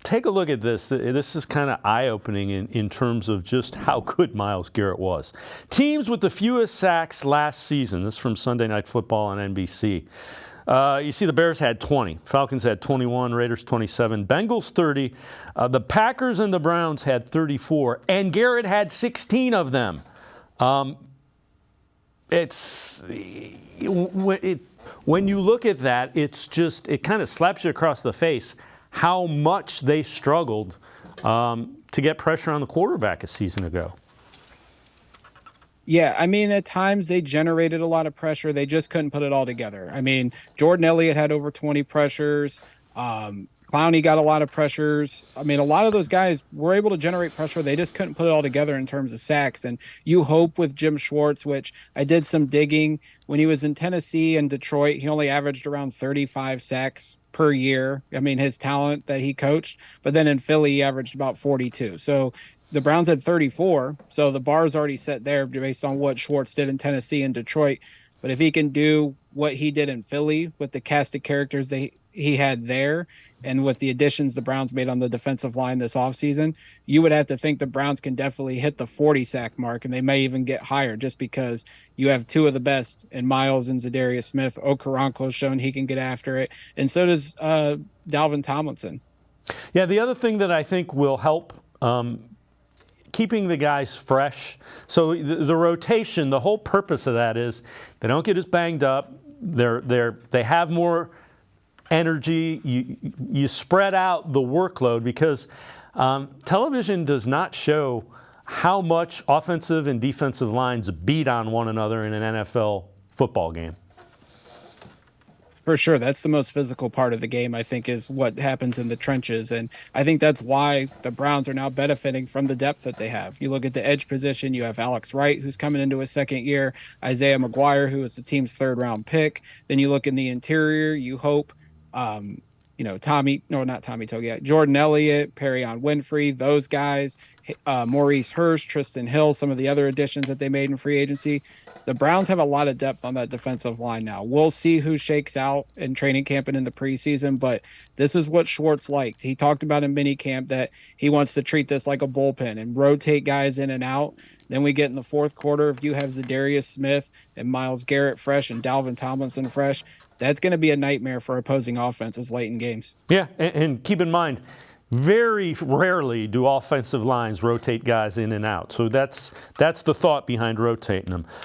take a look at this. This is kind of eye-opening in terms of just how good Myles Garrett was. Teams with the fewest sacks last season. This is from Sunday Night Football on NBC. You see the Bears had 20. Falcons had 21. Raiders 27. Bengals 30. The Packers and the Browns had 34. And Garrett had 16 of them. When you look at that, it kind of slaps you across the face how much they struggled to get pressure on the quarterback a season ago. Yeah, I mean, at times they generated a lot of pressure. They just couldn't put it all together. I mean, Jordan Elliott had over 20 pressures. Clowney got a lot of pressures. I mean, a lot of those guys were able to generate pressure. They just couldn't put it all together in terms of sacks. And you hope with Jim Schwartz, which I did some digging, when he was in Tennessee and Detroit, he only averaged around 35 sacks per year. I mean, his talent that he coached. But then in Philly, he averaged about 42. So the Browns had 34. So the bar's already set there based on what Schwartz did in Tennessee and Detroit. But if he can do what he did in Philly with the cast of characters that he had there, and with the additions the Browns made on the defensive line this offseason, you would have to think the Browns can definitely hit the 40-sack mark, and they may even get higher just because you have two of the best in Myles and Zadarius Smith. Okoronkwo's shown he can get after it, and so does Dalvin Tomlinson. Yeah, the other thing that I think will help keeping the guys fresh. So the rotation, the whole purpose of that is they don't get as banged up. They have more energy. You spread out the workload because television does not show how much offensive and defensive lines beat on one another in an NFL football game. For sure. That's the most physical part of the game, I think, is what happens in the trenches. And I think that's why the Browns are now benefiting from the depth that they have. You look at the edge position, you have Alex Wright, who's coming into his second year, Isaiah McGuire, who is the team's third-round pick. Then you look in the interior, you hope, Jordan Elliott, Perrion Winfrey, those guys, Maurice Hurst, Tristan Hill, some of the other additions that they made in free agency. The Browns have a lot of depth on that defensive line now. We'll see who shakes out in training camp and in the preseason, but this is what Schwartz liked. He talked about in minicamp that he wants to treat this like a bullpen and rotate guys in and out. Then we get in the fourth quarter. If you have Zadarius Smith and Myles Garrett fresh and Dalvin Tomlinson fresh, that's going to be a nightmare for opposing offenses late in games. Yeah, and keep in mind, very rarely do offensive lines rotate guys in and out. So that's the thought behind rotating them.